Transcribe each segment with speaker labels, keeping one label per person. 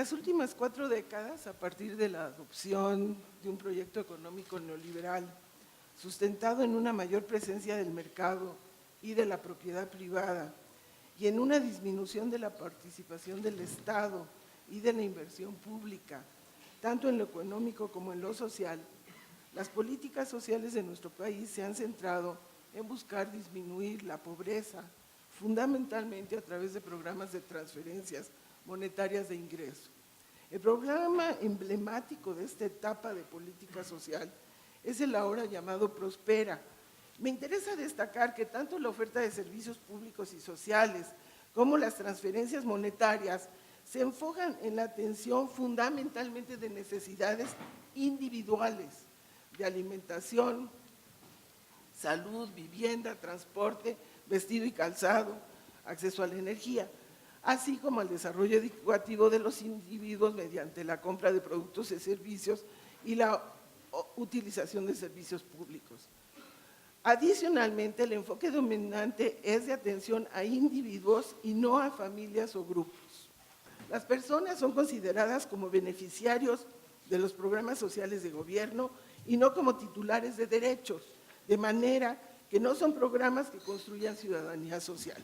Speaker 1: las últimas 4 décadas, a partir de la adopción de un proyecto económico neoliberal, sustentado en una mayor presencia del mercado y de la propiedad privada, y en una disminución de la participación del Estado y de la inversión pública, tanto en lo económico como en lo social, las políticas sociales de nuestro país se han centrado en buscar disminuir la pobreza, fundamentalmente a través de programas de transferencias monetarias de ingreso. El programa emblemático de esta etapa de política social es el ahora llamado Prospera. Me interesa destacar que tanto la oferta de servicios públicos y sociales como las transferencias monetarias se enfocan en la atención fundamentalmente de necesidades individuales, de alimentación, salud, vivienda, transporte, vestido y calzado, acceso a la energía, así como al desarrollo educativo de los individuos mediante la compra de productos y servicios y la utilización de servicios públicos. Adicionalmente, el enfoque dominante es de atención a individuos y no a familias o grupos. Las personas son consideradas como beneficiarios de los programas sociales de gobierno y no como titulares de derechos, de manera que no son programas que construyan ciudadanía social.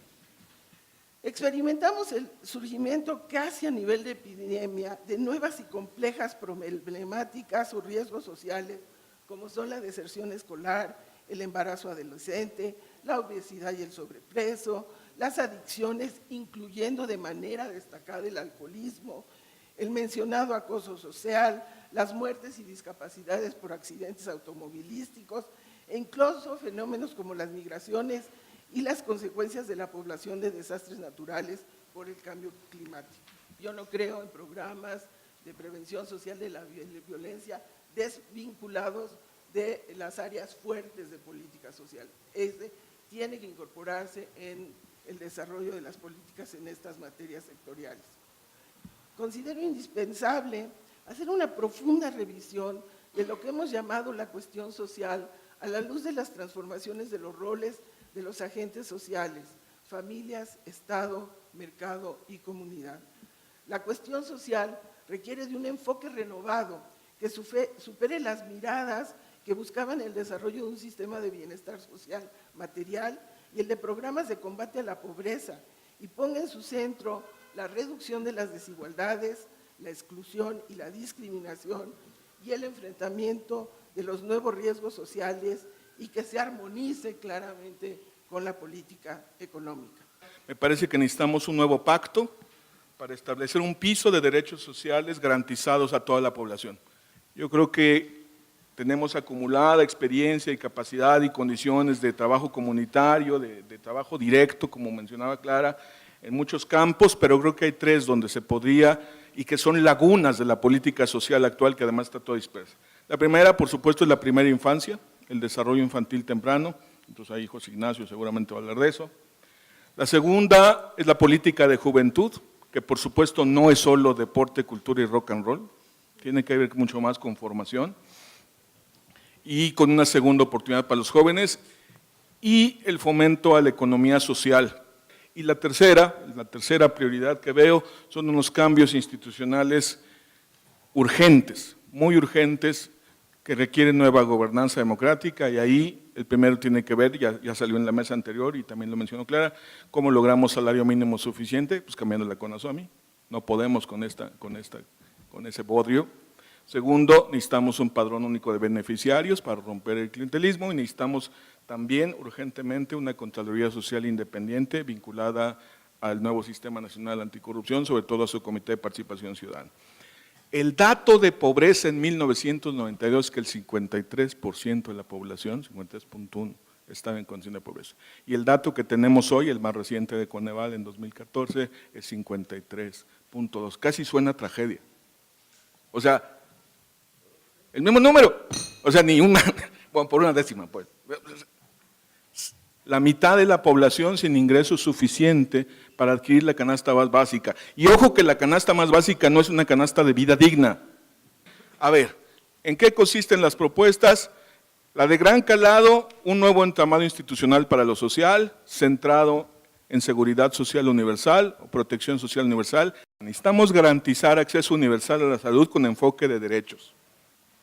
Speaker 1: Experimentamos el surgimiento casi a nivel de epidemia de nuevas y complejas problemáticas o riesgos sociales, como son la deserción escolar, el embarazo adolescente, la obesidad y el sobrepeso, las adicciones, incluyendo de manera destacada el alcoholismo, el mencionado acoso social, las muertes y discapacidades por accidentes automovilísticos, e incluso fenómenos como las migraciones y las consecuencias de la población de desastres naturales por el cambio climático. Yo no creo en programas de prevención social de la violencia desvinculados de las áreas fuertes de política social. Tiene que incorporarse en el desarrollo de las políticas en estas materias sectoriales. Considero indispensable hacer una profunda revisión de lo que hemos llamado la cuestión social a la luz de las transformaciones de los roles de los agentes sociales, familias, Estado, mercado y comunidad. La cuestión social requiere de un enfoque renovado que supere las miradas que buscaban el desarrollo de un sistema de bienestar social material y el de programas de combate a la pobreza, y ponga en su centro la reducción de las desigualdades, la exclusión y la discriminación y el enfrentamiento de los nuevos riesgos sociales, y que se armonice claramente con la política económica.
Speaker 2: Me parece que necesitamos un nuevo pacto para establecer un piso de derechos sociales garantizados a toda la población. Yo creo que tenemos acumulada experiencia y capacidad y condiciones de trabajo comunitario, de trabajo directo, como mencionaba Clara, en muchos campos, pero creo que hay 3 donde se podría, y que son lagunas de la política social actual, que además está toda dispersa. La primera, por supuesto, es la primera infancia, el desarrollo infantil temprano, entonces ahí José Ignacio seguramente va a hablar de eso. La segunda es la política de juventud, que por supuesto no es solo deporte, cultura y rock and roll, tiene que ver mucho más con formación, y con una segunda oportunidad para los jóvenes, y el fomento a la economía social. Y la tercera prioridad que veo son unos cambios institucionales urgentes, muy urgentes, que requieren nueva gobernanza democrática, y ahí el primero tiene que ver, ya salió en la mesa anterior y también lo mencionó Clara, cómo logramos salario mínimo suficiente, pues cambiando la CONASUAMI, no podemos con ese bodrio. Segundo, necesitamos un padrón único de beneficiarios para romper el clientelismo, y necesitamos también urgentemente una Contraloría Social independiente vinculada al nuevo Sistema Nacional Anticorrupción, sobre todo a su Comité de Participación Ciudadana. El dato de pobreza en 1992 es que el 53% de la población, 53.1%, estaba en condición de pobreza. Y el dato que tenemos hoy, el más reciente de Coneval en 2014, es 53.2%. Casi suena a tragedia. O sea, el mismo número, o sea, ni una, bueno, por una décima, pues. La mitad de la población sin ingreso suficiente para adquirir la canasta más básica. Y ojo que la canasta más básica no es una canasta de vida digna. A ver, ¿en qué consisten las propuestas? La de gran calado, un nuevo entramado institucional para lo social, centrado en seguridad social universal o protección social universal. Necesitamos garantizar acceso universal a la salud con enfoque de derechos.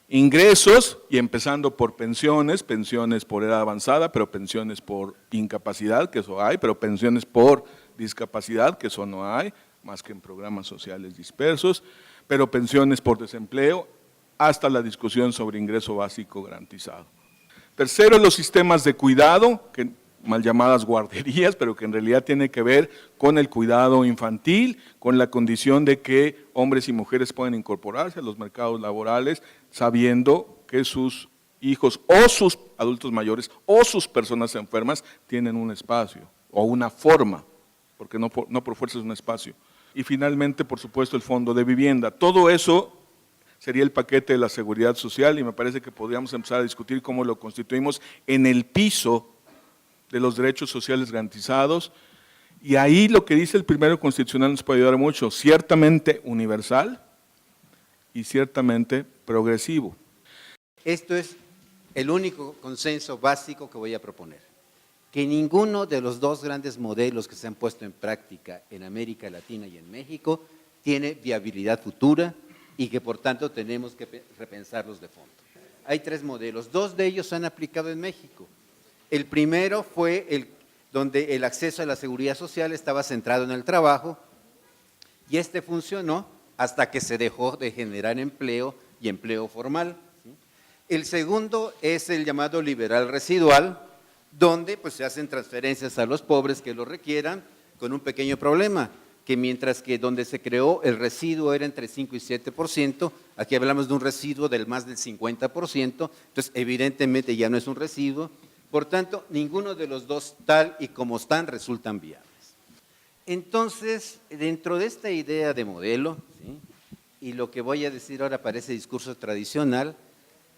Speaker 2: Ingresos, y empezando por pensiones, pensiones por edad avanzada, pero pensiones por incapacidad, que eso hay, pero pensiones por discapacidad, que eso no hay, más que en programas sociales dispersos, pero pensiones por desempleo, hasta la discusión sobre ingreso básico garantizado. Tercero, los sistemas de cuidado, que mal llamadas guarderías, pero que en realidad tiene que ver con el cuidado infantil, con la condición de que hombres y mujeres pueden incorporarse a los mercados laborales, sabiendo que sus hijos o sus adultos mayores o sus personas enfermas tienen un espacio o una forma, porque no por fuerza es un espacio. Y finalmente, por supuesto, el fondo de vivienda. Todo eso sería el paquete de la seguridad social y me parece que podríamos empezar a discutir cómo lo constituimos en el piso de los derechos sociales garantizados, y ahí lo que dice el primero constitucional nos puede ayudar mucho, ciertamente universal y ciertamente progresivo.
Speaker 3: Esto es el único consenso básico que voy a proponer, que ninguno de los dos grandes modelos que se han puesto en práctica en América Latina y en México tiene viabilidad futura y que por tanto tenemos que repensarlos de fondo. Hay tres modelos, dos de ellos se han aplicado en México. El primero fue donde el acceso a la seguridad social estaba centrado en el trabajo y este funcionó hasta que se dejó de generar empleo y empleo formal. El segundo es el llamado liberal residual, donde pues, se hacen transferencias a los pobres que lo requieran con un pequeño problema, que mientras que donde se creó el residuo era entre 5 y 7%, aquí hablamos de un residuo del más del 50%, entonces evidentemente ya no es un residuo. Por tanto, ninguno de los dos, tal y como están, resultan viables. Entonces, dentro de esta idea de modelo, ¿sí? Y lo que voy a decir ahora parece discurso tradicional,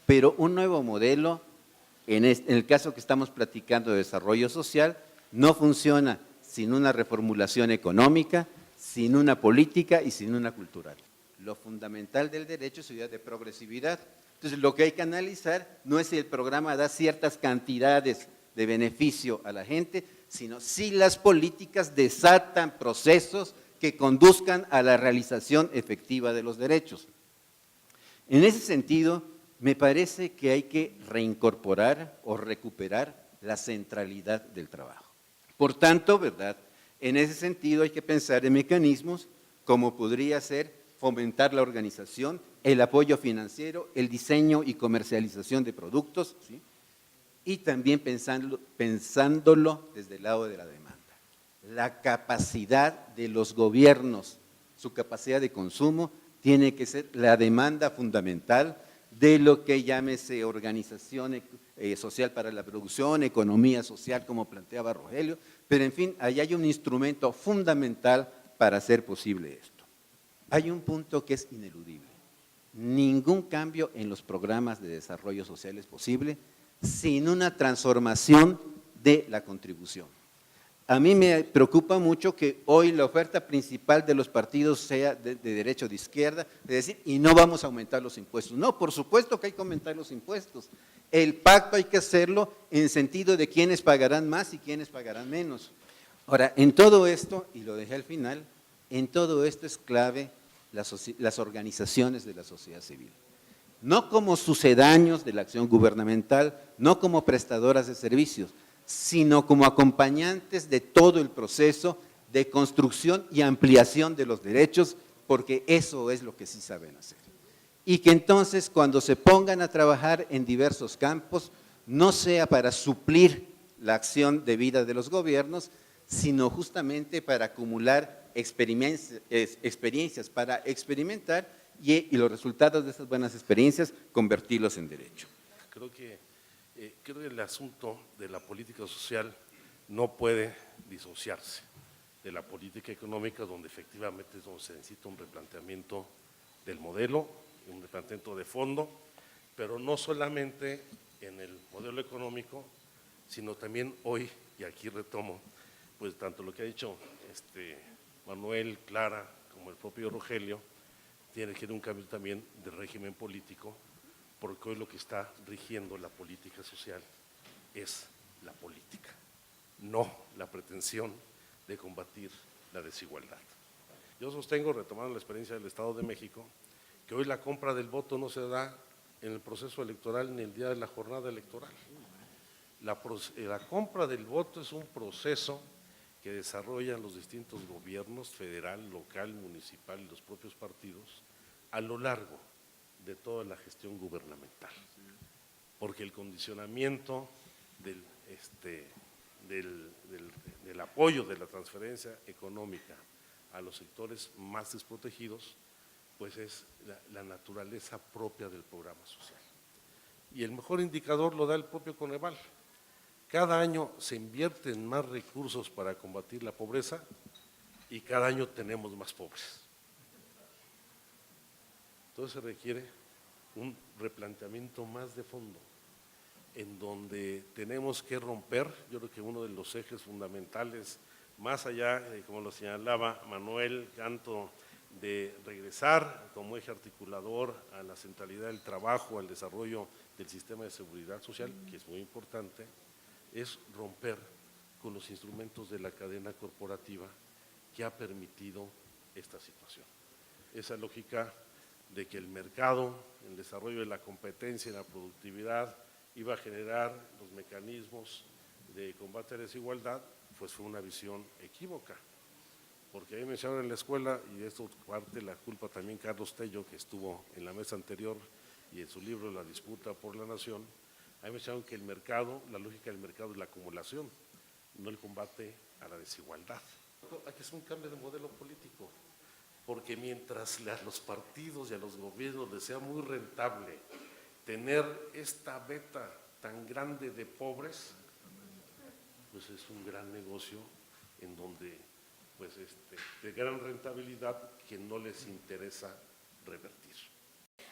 Speaker 3: pero un nuevo modelo, en el caso que estamos platicando de desarrollo social, no funciona sin una reformulación económica, sin una política y sin una cultural. Lo fundamental del derecho es la idea de progresividad. Entonces, lo que hay que analizar no es si el programa da ciertas cantidades de beneficio a la gente, sino si las políticas desatan procesos que conduzcan a la realización efectiva de los derechos. En ese sentido, me parece que hay que reincorporar o recuperar la centralidad del trabajo. Por tanto, ¿verdad? En ese sentido hay que pensar en mecanismos como podría ser fomentar la organización, el apoyo financiero, el diseño y comercialización de productos, ¿sí? Y también pensándolo desde el lado de la demanda. La capacidad de los gobiernos, su capacidad de consumo, tiene que ser la demanda fundamental de lo que llámese organización social para la producción, economía social, como planteaba Rogelio, pero en fin, ahí hay un instrumento fundamental para hacer posible esto. Hay un punto que es ineludible. Ningún cambio en los programas de desarrollo social es posible sin una transformación de la contribución. A mí me preocupa mucho que hoy la oferta principal de los partidos sea de derecho de izquierda, de decir, y no vamos a aumentar los impuestos. No, por supuesto que hay que aumentar los impuestos. El pacto hay que hacerlo en el sentido de quiénes pagarán más y quiénes pagarán menos. Ahora, en todo esto, y lo dejé al final, en todo esto es clave las organizaciones de la sociedad civil. No como sucedáneos de la acción gubernamental, no como prestadoras de servicios, sino como acompañantes de todo el proceso de construcción y ampliación de los derechos, porque eso es lo que sí saben hacer. Y que entonces cuando se pongan a trabajar en diversos campos, no sea para suplir la acción de vida de los gobiernos, sino justamente para acumular experiencias para experimentar y los resultados de esas buenas experiencias convertirlos en derecho.
Speaker 4: Creo que el asunto de la política social no puede disociarse de la política económica, donde efectivamente es donde se necesita un replanteamiento del modelo, un replanteamiento de fondo, pero no solamente en el modelo económico, sino también hoy, y aquí retomo, pues tanto lo que ha dicho Manuel, Clara, como el propio Rogelio, tiene que haber un cambio también de régimen político, porque hoy lo que está rigiendo la política social es la política, no la pretensión de combatir la desigualdad. Yo sostengo, retomando la experiencia del Estado de México, que hoy la compra del voto no se da en el proceso electoral ni el día de la jornada electoral. La compra del voto es un proceso que desarrollan los distintos gobiernos, federal, local, municipal y los propios partidos, a lo largo de toda la gestión gubernamental. Porque el condicionamiento del apoyo de la transferencia económica a los sectores más desprotegidos, pues es la naturaleza propia del programa social. Y el mejor indicador lo da el propio Coneval. Cada año se invierten más recursos para combatir la pobreza y cada año tenemos más pobres. Entonces se requiere un replanteamiento más de fondo, en donde tenemos que romper, yo creo que uno de los ejes fundamentales, más allá, como lo señalaba Manuel Canto, de regresar como eje articulador a la centralidad del trabajo, al desarrollo del sistema de seguridad social, que es muy importante, es romper con los instrumentos de la cadena corporativa que ha permitido esta situación. Esa lógica de que el mercado, el desarrollo de la competencia y la productividad iba a generar los mecanismos de combate a la desigualdad, pues fue una visión equívoca. Porque ahí mencionaron en la escuela, y de esto parte la culpa también Carlos Tello, que estuvo en la mesa anterior y en su libro La disputa por la nación, ahí mencionaron que el mercado, la lógica del mercado es la acumulación, no el combate a la desigualdad. Hay que hacer un cambio de modelo político, porque mientras a los partidos y a los gobiernos les sea muy rentable tener esta beta tan grande de pobres, pues es un gran negocio en donde pues de gran rentabilidad que no les interesa revertir.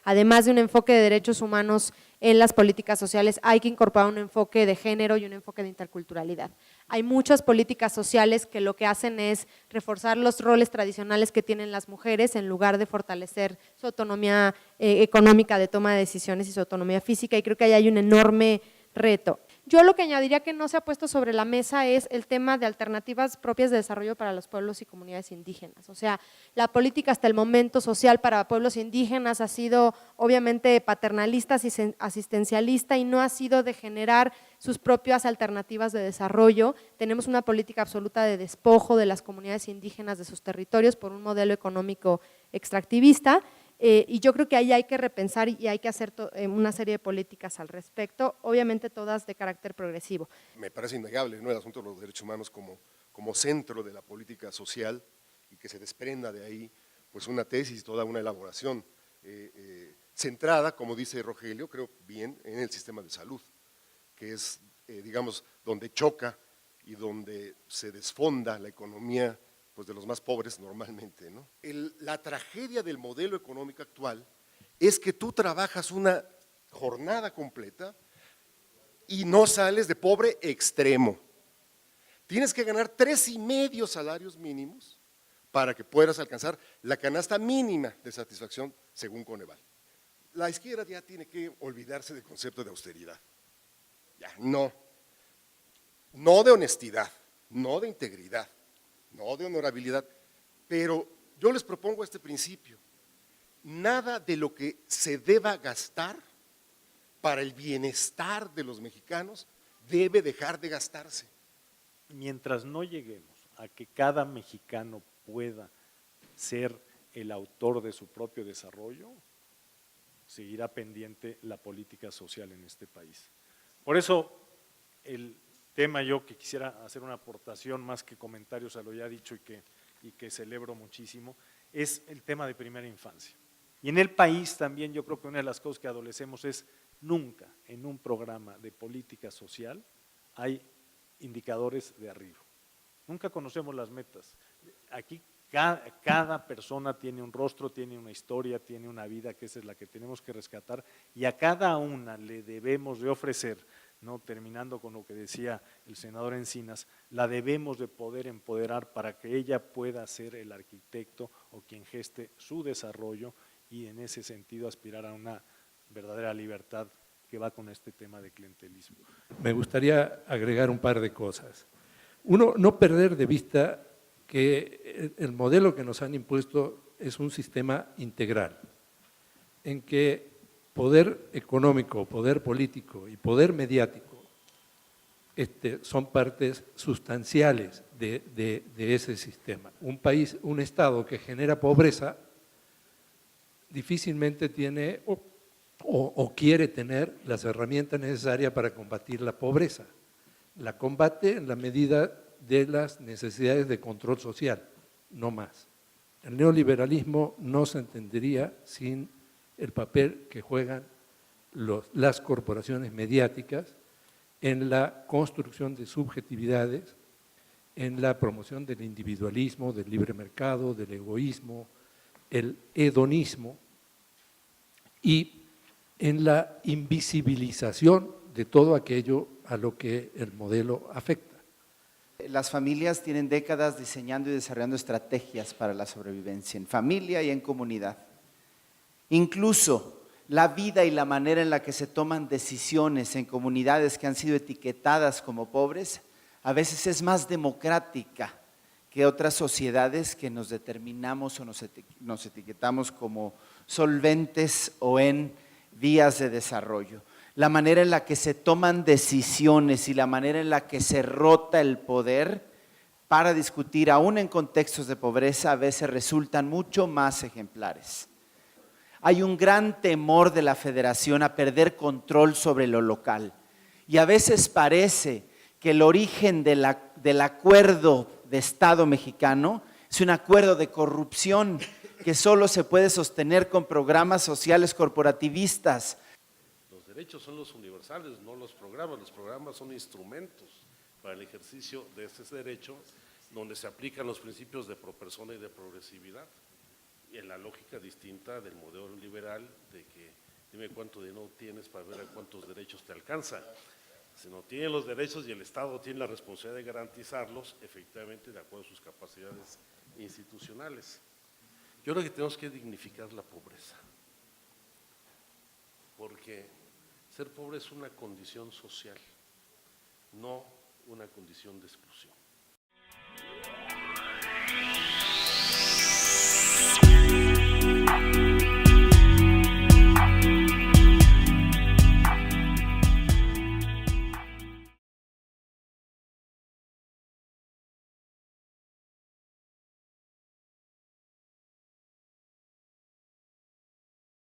Speaker 5: Además de un enfoque de derechos humanos en las políticas sociales, hay que incorporar un enfoque de género y un enfoque de interculturalidad. Hay muchas políticas sociales que lo que hacen es reforzar los roles tradicionales que tienen las mujeres en lugar de fortalecer su autonomía económica de toma de decisiones y su autonomía física, y creo que ahí hay un enorme reto. Yo lo que añadiría que no se ha puesto sobre la mesa es el tema de alternativas propias de desarrollo para los pueblos y comunidades indígenas. O sea, la política hasta el momento social para pueblos indígenas ha sido obviamente paternalista, asistencialista, y no ha sido de generar sus propias alternativas de desarrollo. Tenemos una política absoluta de despojo de las comunidades indígenas de sus territorios por un modelo económico extractivista. Y yo creo que ahí hay que repensar y hay que hacer una serie de políticas al respecto, obviamente todas de carácter progresivo.
Speaker 6: Me parece innegable, ¿no?, el asunto de los derechos humanos como centro de la política social, y que se desprenda de ahí pues una tesis, toda una elaboración centrada, como dice Rogelio, creo bien, en el sistema de salud, que es, digamos, donde choca y donde se desfonda la economía pues de los más pobres normalmente, ¿no? La tragedia del modelo económico actual es que tú trabajas una jornada completa y no sales de pobre extremo. Tienes que ganar 3,5 salarios mínimos para que puedas alcanzar la canasta mínima de satisfacción según Coneval. La izquierda ya tiene que olvidarse del concepto de austeridad. Ya, no de honestidad, no de integridad, no de honorabilidad, pero yo les propongo este principio: nada de lo que se deba gastar para el bienestar de los mexicanos debe dejar de gastarse.
Speaker 7: Mientras no lleguemos a que cada mexicano pueda ser el autor de su propio desarrollo, seguirá pendiente la política social en este país. Por eso el tema, yo que quisiera hacer una aportación más que comentarios a lo ya dicho y que celebro muchísimo, es el tema de primera infancia. Y en el país también yo creo que una de las cosas que adolecemos es nunca en un programa de política social hay indicadores de arriba. Nunca conocemos las metas. Aquí cada persona tiene un rostro, tiene una historia, tiene una vida, que esa es la que tenemos que rescatar, y a cada una le debemos de ofrecer, ¿no?, terminando con lo que decía el senador Encinas, la debemos de poder empoderar para que ella pueda ser el arquitecto o quien geste su desarrollo, y en ese sentido aspirar a una verdadera libertad que va con este tema de clientelismo.
Speaker 8: Me gustaría agregar un par de cosas. Uno, no perder de vista que el modelo que nos han impuesto es un sistema integral, en que poder económico, poder político y poder mediático son partes sustanciales de ese sistema. Un país, un Estado que genera pobreza difícilmente tiene o quiere tener las herramientas necesarias para combatir la pobreza. La combate en la medida de las necesidades de control social, no más. El neoliberalismo no se entendería sin el papel que juegan las corporaciones mediáticas en la construcción de subjetividades, en la promoción del individualismo, del libre mercado, del egoísmo, el hedonismo y en la invisibilización de todo aquello a lo que el modelo afecta.
Speaker 9: Las familias tienen décadas diseñando y desarrollando estrategias para la sobrevivencia en familia y en comunidad. Incluso la vida y la manera en la que se toman decisiones en comunidades que han sido etiquetadas como pobres, a veces es más democrática que otras sociedades que nos determinamos o nos etiquetamos como solventes o en vías de desarrollo. La manera en la que se toman decisiones y la manera en la que se rota el poder para discutir, aún en contextos de pobreza, a veces resultan mucho más ejemplares. Hay un gran temor de la federación a perder control sobre lo local y a veces parece que el origen del acuerdo de Estado mexicano es un acuerdo de corrupción que solo se puede sostener con programas sociales corporativistas.
Speaker 4: Los derechos son los universales, no los programas son instrumentos para el ejercicio de ese derecho donde se aplican los principios de pro persona y de progresividad. Y en la lógica distinta del modelo liberal de que dime cuánto dinero tienes para ver a cuántos derechos te alcanza. Si no tienen los derechos y el Estado tiene la responsabilidad de garantizarlos, efectivamente de acuerdo a sus capacidades institucionales. Yo creo que tenemos que dignificar la pobreza, porque ser pobre es una condición social, no una condición de exclusión.